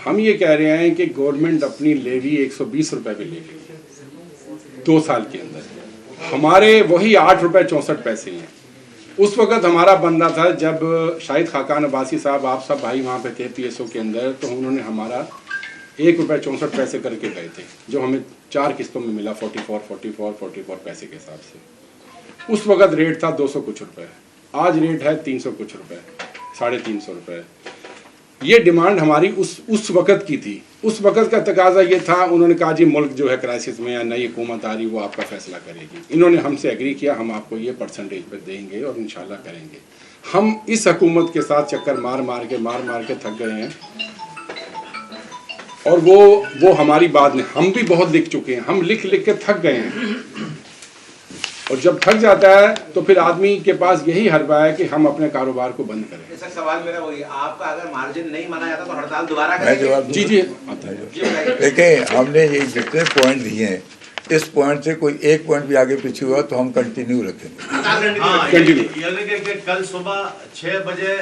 हम ये कह रहे हैं कि गवर्नमेंट अपनी लेवी 120 रुपए पे ले गई 2 साल के अंदर, हमारे वही 8 रुपए 64 पैसे हैं। उस वक्त हमारा बंदा था जब शाहिद खाकान अब्बासी साहब, आप सब भाई वहाँ पे थे PSO के अंदर, तो उन्होंने हमारा 1 रुपये 64 पैसे करके गए थे, जो हमें 4 किस्तों में मिला 44 पैसे के हिसाब से। उस वक्त रेट था 200 कुछ रुपए, आज रेट है 300 कुछ रुपए, 350 रुपए। ये डिमांड हमारी उस वक्त की थी। उस वक्त का तकाजा ये था, उन्होंने कहा जी मुल्क जो है क्राइसिस में, या नई हुकूमत आ रही वो आपका फैसला करेगी। इन्होंने हमसे एग्री किया, हम आपको ये परसेंटेज पे देंगे और इंशाल्लाह करेंगे। हम इस हुकूमत के साथ चक्कर मार मार के थक गए हैं, और वो हमारी बात नहीं, हम भी बहुत लिख चुके हैं, हम लिख के थक गए हैं। और जब थक जाता है तो फिर आदमी के पास यही हरबा है कि हम अपने कारोबार को बंद करें। सर सवाल मेरा वही, आपका अगर मार्जिन नहीं माना जाता तो हड़ताल दोबारा करेंगे? जी देखिए, हमने ये जितने पॉइंट दिए हैं, इस पॉइंट से कोई एक पॉइंट भी आगे पीछे हुआ तो हम कंटिन्यू रखेंगे। कल सुबह 6 बजे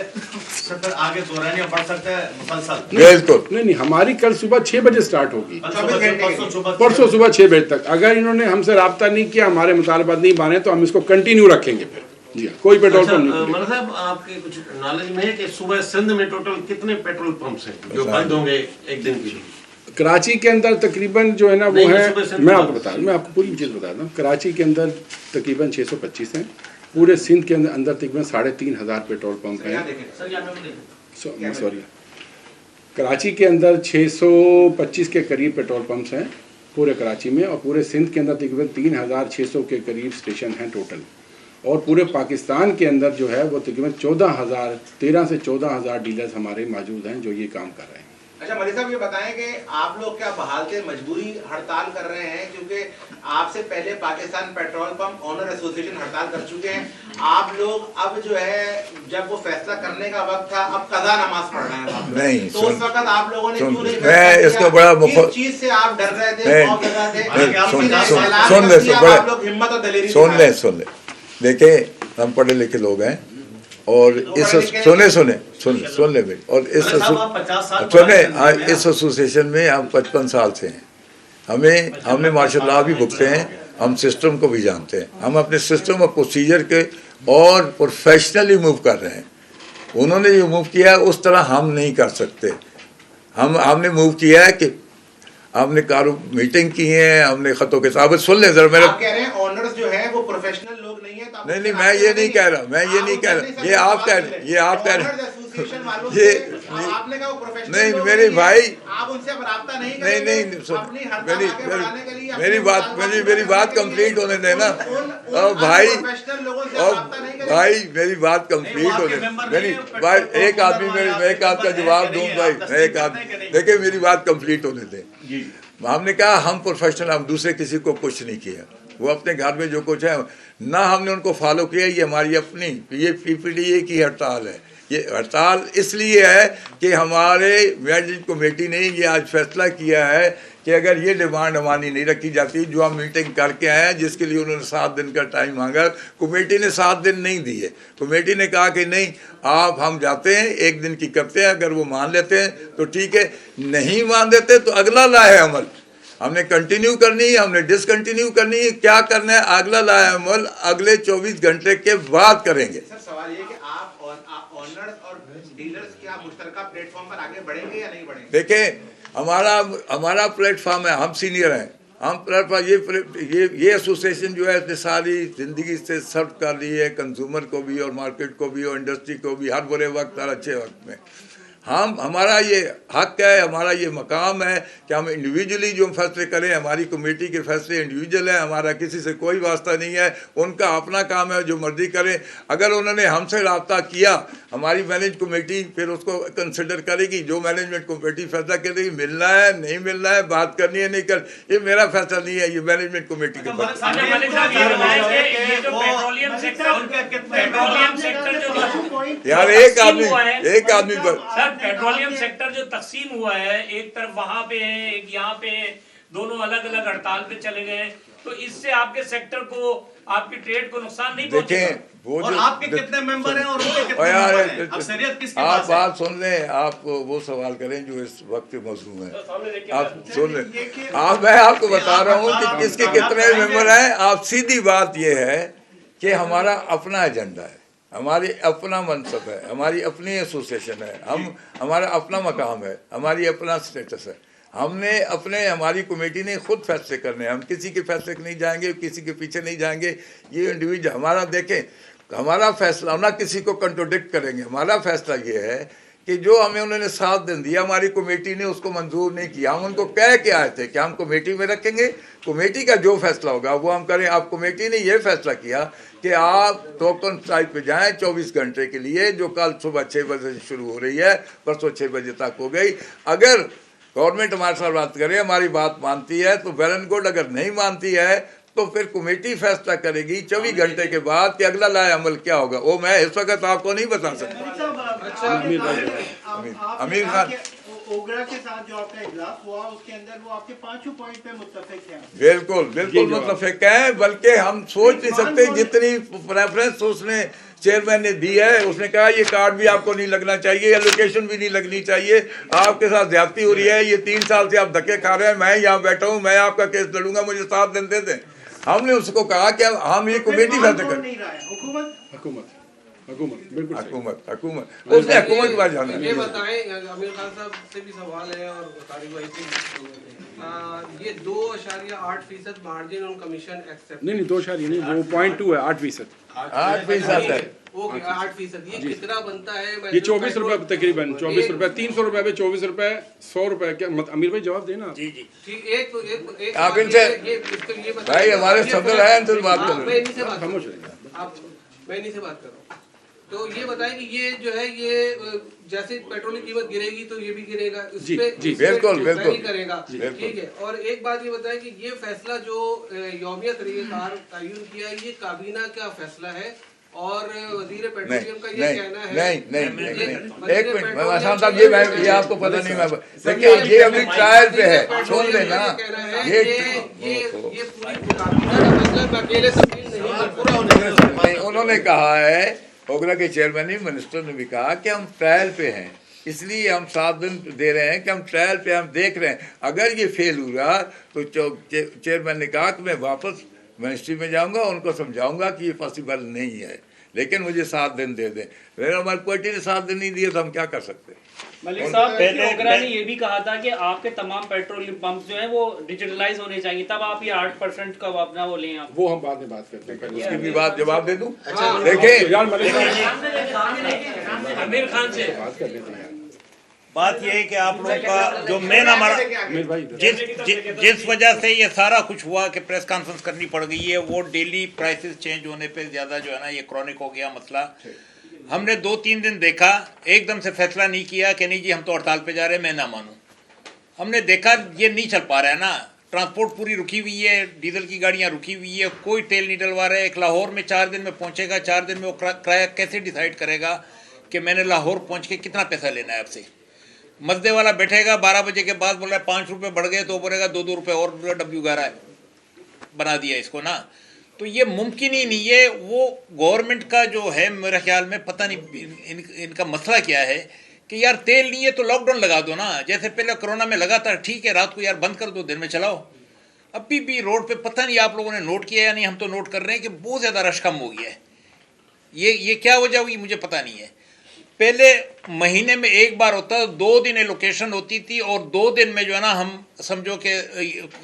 से फिर आगे दोहरानिया बढ़ सकता है मुसलसल? बिल्कुल नहीं, हमारी कल सुबह 6 बजे स्टार्ट होगी, परसों सुबह 6 बजे तक। अगर इन्होंने हमसे राब्ता नहीं किया, हमारे मुतालबात नहीं माने, तो हम इसको कंटिन्यू रखेंगे फिर। जी हाँ, कोई पेट्रोल पंप नहीं। मौलाना साहब, आपके कुछ नॉलेज में है कि सुबह सिंध में टोटल कितने पेट्रोल पंप्स हैं जो बंद होंगे एक दिन के लिए? कराची के अंदर तकरीबन जो है ना वो है, मैं आपको पूरी चीज़ बताता हूँ। कराची के अंदर तकरीबन 625 हैं, पूरे सिंध के अंदर तकरीबन 3500 पेट्रोल पंप हैं। सॉरी, कराची के अंदर 625 के करीब पेट्रोल पंप्स हैं पूरे कराची में, और पूरे सिंध के अंदर तकरीबन 3600 के करीब स्टेशन हैं टोटल। और पूरे पाकिस्तान के अंदर जो है वो तकरीबन 13 से 14,000 डीलर्स हमारे मौजूद हैं जो ये काम कर रहे हैं। अच्छा मलिक साहब, ये बताएं कि आप लोग क्या बहालते मजबूरी हड़ताल कर रहे हैं? क्योंकि आपसे पहले Pakistan petrol pump owner association हड़ताल कर चुके हैं। आप लोग अब जो है, जब वो फैसला करने का वक्त था, अब कज़ा नमाज पढ़ रहे हैं नहीं, तो उस वक्त आप लोगों ने क्यों नहीं मैं इसका बड़ा किस चीज से आप डर रहे थे, खौफ लगा थे? आप लोग हिम्मत और दलेरी सुन ले। देखिए, हम पढ़े लिखे लोग हैं, और इस सुन ले भाई, और इस एसोसिएशन में हम 55 साल से हैं। हमने माशाल्लाह भी भुगते हैं, हम सिस्टम को भी जानते हैं। हम अपने सिस्टम और प्रोसीजर के और प्रोफेशनली मूव कर रहे हैं। उन्होंने जो मूव किया है उस तरह हम नहीं कर सकते। हमने मूव किया है कि हमने मीटिंग की है, हमने खतों के साथ सुन ले जरा। आप कह रहे हैं ऑनर्स जो है वो प्रोफेशनल लोग नहीं है, तो नहीं, मैं ये नहीं कह रहा, ये आप कह रहे ये आपने कहा प्रोफेशनल नहीं मेरे भाई, आप उनसे रब्ता नहीं नहीं, मेरी बात कंप्लीट होने देना। और भाई मेरी बात कंप्लीट होने, मेरी भाई एक आदमी का जवाब दूं भाई, एक आदमी देखिए, मेरी बात कंप्लीट होने दे। हमने कहा हम प्रोफेशनल, हम दूसरे किसी को कुछ नहीं किया। वो अपने घर में जो कुछ है ना, हमने उनको फॉलो किया। ये हमारी अपनी ये PPDA की हड़ताल है। ये हड़ताल इसलिए है कि हमारे मैनेजमेंट कमेटी ने ये आज फैसला किया है कि अगर ये डिमांड हमारी नहीं रखी जाती, जो हम मीटिंग करके आए हैं, जिसके लिए उन्होंने 7 दिन का टाइम मांगा, कमेटी ने 7 दिन नहीं दिए। कमेटी ने कहा कि नहीं, हम जाते हैं, 1 दिन की करते हैं, अगर वो मान लेते हैं तो ठीक है, नहीं मान देते तो अगला लाए अमल हमने कंटिन्यू करनी है, हमने डिसकंटिन्यू करनी है। क्या करना है, अगला लाए अमल अगले 24 घंटे के बाद करेंगे। सर सवाल ये कि आप ऑनर्स और डीलर्स क्या मुश्तरका प्लेटफॉर्म पर आगे बढ़ेंगे या नहीं बढ़ेंगे? देखें, हमारा प्लेटफॉर्म है, हम सीनियर हैं, हम प्लेटफॉर्म ये एसोसिएशन जो है, इसने सारी ज़िंदगी से सर्व कर ली है, कंज्यूमर को भी और मार्केट को भी और इंडस्ट्री को भी, हर बुरे वक्त और अच्छे वक्त में। हमारा ये हक है, हमारा ये मकाम है कि हम इंडिविजुअली जो फैसले करें। हमारी कमेटी के फैसले इंडिविजुअल हैं, हमारा किसी से कोई वास्ता नहीं है। उनका अपना काम है, जो मर्जी करें। अगर उन्होंने हमसे रब्ता किया, हमारी मैनेज कमेटी फिर उसको कंसिडर करेगी। जो मैनेजमेंट कमेटी फैसला करेगी, मिलना है नहीं मिलना है, बात करनी है नहीं कर, ये मेरा फैसला नहीं है, ये मैनेजमेंट कमेटी का फैसला। यार एक आदमी पर पेट्रोलियम सेक्टर जो तकसीम हुआ है, एक तरफ वहां पे है, एक यहाँ पे है, दोनों अलग अलग हड़ताल पे चले गए, तो इससे आपके सेक्टर को, आपकी ट्रेड को नुकसान नहीं पहुंचेगा? देखें वो और जो आपके कितने मेंबर हैं और उनके कितने और यार, मेंबर हैं? अक्सरियत किसके आप पास है? बात सुन लें, आप वो सवाल करें जो इस वक्त मौजूद है, आप सुन लें। आप मैं आपको बता रहा हूँ कि किसके कितने मेंबर हैं। आप सीधी बात ये है कि हमारा अपना एजेंडा है, हमारी अपना मनसब है, हमारी अपनी एसोसिएशन है, हमारा अपना मकाम है, हमारी अपना स्टेटस है। हमने अपने, हमारी कमेटी ने खुद फैसले करने हैं, हम किसी के फैसले नहीं जाएंगे, किसी के पीछे नहीं जाएंगे। ये इंडिविजुअल हमारा, देखें हमारा फैसला, हम ना किसी को कंट्रोडिक्ट करेंगे। हमारा फैसला ये है कि जो हमें उन्होंने 7 दिन दिया, हमारी कमेटी ने उसको मंजूर नहीं किया। हम उनको कह के आए थे कि हम कमेटी में रखेंगे, कमेटी का जो फैसला होगा वो हम करें। अब कमेटी ने ये फैसला किया कि आप टोकन साइट पे जाएं 24 घंटे के लिए, जो कल सुबह 6 बजे से शुरू हो रही है, परसों 6 बजे तक हो गई। अगर गवर्नमेंट हमारे साथ बात करे, हमारी बात मानती है तो वेल एंड गुड, अगर नहीं मानती है तो फिर कमेटी फैसला करेगी 24 घंटे के बाद कि अगला लाए अमल क्या होगा। वो मैं इस वक्त आपको नहीं बता सकता। अमीर खान ओगरा के साथ जो आपका इजलास हुआ उसके अंदर वो आपके 5 पॉइंट पे मुत्तफिक हैं। बिल्कुल बिल्कुल मुत्तफिक है, बल्कि हम सोच नहीं सकते जितनी प्रेफरेंस उसने चेयरमैन ने दी है। उसने कहा ये कार्ड भी आपको नहीं लगना चाहिए, एलोकेशन भी नहीं लगनी चाहिए, आपके साथ ज्यादती हो रही है, ये 3 साल से आप धक्के खा रहे हैं, मैं यहाँ बैठा हूँ, मैं आपका केस लड़ूंगा, मुझे 7 दिन दे दें। हमने उसको कहा कि हम ये कमेटी फैसला करें। हुकूमत बिल्कुल सही। हुकूमत उसने हुकूमत के पास जाना है। ये बताएं, आमिर खान साहब से भी सवाल है और तारिक भाई से भी, ये 2.8% मार्जिन ऑन कमीशन एक्सेप्ट, नहीं 2.2 नहीं, वो 0.2 है, 8%। 8% है। ओके 8%, ये कितना बनता है? ये 24 रुपए तकरीबन, 24 रुपए, 300 रुपए पे 24 रुपए, 100 रुपए क्या? अमीर भाई जवाब देना। जी जी ठीक, एक आप इनसे ये भाई हमारे सदर हैं, इनसे बात कर मैं इन्हीं से बात खामोश कर रहिए। आप, मैं इन्हीं से बात कर रहा हूँ। तो ये बताएं कि ये जो है, ये जैसे पेट्रोल की कीमत गिरेगी तो ये भी गिरेगा, इस जी, पे जी, बिल्कुल, बिल्कुल। करेगा, बिल्कुल। ठीक है। और एक बात ये बताएं कि ये फैसला जो यौमिया तरीक़ेकार तय्युन किया, ये काबीना का फैसला है और वजीर पेट्रोलियम का ये कहना है। नहीं, एक मिनट, मैं आसान साहब, ये आपको पता नहीं, मैं देखिए ये अभी ट्रायल पे है, सुन लेना। ये पूरी काबीना का फैसला, मैं अकेले तब्दील नहीं, उन्होंने कहा है, ओगरा के चेयरमैन मिनिस्टर ने भी कहा कि हम ट्रायल पे हैं, इसलिए हम 7 दिन दे रहे हैं कि हम ट्रायल पे हम देख रहे हैं। अगर ये फेल हुआ तो चेयरमैन ने कहा कि मैं वापस मिनिस्ट्री में जाऊंगा, उनको समझाऊंगा कि ये पॉसिबल नहीं है, लेकिन मुझे 7 दिन दे दें। फिर हमारी पार्टी ने 7 दिन नहीं दिए तो हम क्या कर सकते हैं? मलिक साहब, ओगरा ने ये भी कहा था कि आपके तमाम पेट्रोलियम पंप जो है वो डिजिटलाइज होने चाहिए, तब आप ये 8% का अपना वो लें। आप वो हम बाद में बात करते हैं। उसकी भी बात जवाब दे दूं। देखिए यार मलिक साहब आमिर खान से बात कर लेते हैं। बात यह है कि आप लोगों का जो मेन हमारा अमीर भाई जिस वजह से ये सारा कुछ हुआ कि प्रेस कॉन्फ्रेंस करनी पड़ गई है, वो डेली प्राइसेस चेंज होने पे ज़्यादा जो है ना ये क्रॉनिक हो गया मसला। हमने 2-3 दिन देखा, एकदम से फैसला नहीं किया कि नहीं जी हम तो हड़ताल पे जा रहे हैं, मैं ना मानूं। हमने देखा ये नहीं चल पा रहा है ना, ट्रांसपोर्ट पूरी रुकी हुई है, डीजल की गाड़ियाँ रुकी हुई है, कोई तेल नहीं डलवा रहा है। एक लाहौर में 4 दिन में पहुँचेगा, 4 दिन में वो किराया कैसे डिसाइड करेगा कि मैंने लाहौर पहुँच के कितना पैसा लेना है आपसे? मजदे वाला बैठेगा 12 बजे के बाद, बोल रहा है 5 रुपये बढ़ गए, तो बोलेगा 2-2 रुपये और W11 बना दिया इसको ना। तो ये मुमकिन ही नहीं है। वो गवर्नमेंट का जो है, मेरे ख्याल में पता नहीं इनका मसला क्या है कि यार तेल नहीं है तो लॉकडाउन लगा दो ना, जैसे पहले कोरोना में लगा था, ठीक है रात को यार बंद कर दो, दिन में चलाओ। अभी भी रोड पे पता नहीं आप लोगों ने नोट किया या नहीं, हम तो नोट कर रहे हैं कि बहुत ज़्यादा रश कम हो गया है। ये क्या वजह हुई मुझे पता नहीं है। पहले महीने में एक बार होता, 2 दिन एलोकेशन होती थी और 2 दिन में जो है ना हम समझो कि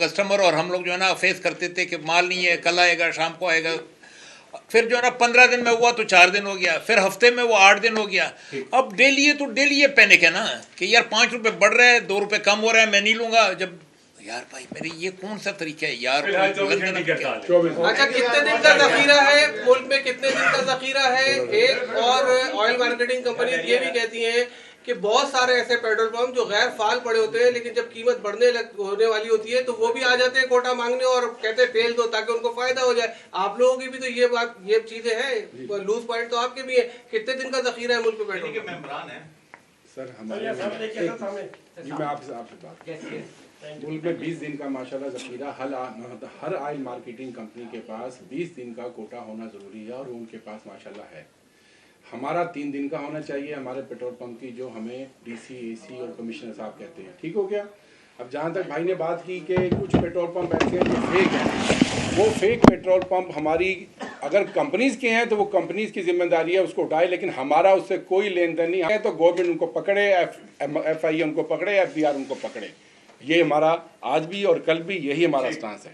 कस्टमर और हम लोग जो है ना फेस करते थे कि माल नहीं है, कल आएगा, शाम को आएगा। फिर जो है ना 15 दिन में हुआ तो 4 दिन हो गया, फिर हफ्ते में वो 8 दिन हो गया। अब डेली तो डेली ये पैनिक है ना कि यार 5 रुपये बढ़ रहा है, 2 रुपये कम हो रहा है, मैं नहीं लूँगा। जब यार भाई मेरे ये कौन सा तरीका है यार? अच्छा, कितने दिन का जखीरा है मुल्क में, कितने दिन का जखीरा है? एक और ऑयल मार्केटिंग कंपनी ये भी कहती हैं कि बहुत सारे ऐसे पेट्रोल पंप जो गैर फाल पड़े होते हैं, लेकिन जब कीमत होने वाली होती है तो वो भी आ जाते हैं कोटा मांगने और कहते हैं तेल दो ताकि उनको फायदा हो जाए। आप लोगों की भी तो ये चीजें हैं, लूज पॉइंट तो आपके भी है। कितने दिन का जखीरा है मुल्क में पेट्रोल के? सर हमारे जी मैं आपसे बात मुल्क में 20 दिन का माशाल्लाह ज़ख़ीरा हर ऑयल मार्केटिंग कंपनी के पास 20 दिन का कोटा होना ज़रूरी है और वो उनके पास माशाल्लाह है। हमारा 3 दिन का होना चाहिए, हमारे पेट्रोल पंप की जो हमें डीसी एसी और कमिश्नर साहब कहते हैं, ठीक हो गया। अब जहाँ तक भाई ने बात की कि कुछ पेट्रोल पंप ऐसे हैं जो फेक हैं, वो फेक पेट्रोल पंप हमारी अगर कंपनीज़ के हैं तो वो कंपनीज़ की जिम्मेदारी है उसको उठाए, लेकिन हमारा उससे कोई लेन देन नहीं है। तो गवर्नमेंट उनको पकड़े, FIA उनको पकड़े, FBR उनको पकड़े। ये हमारा आज भी और कल भी यही हमारा स्टांस है।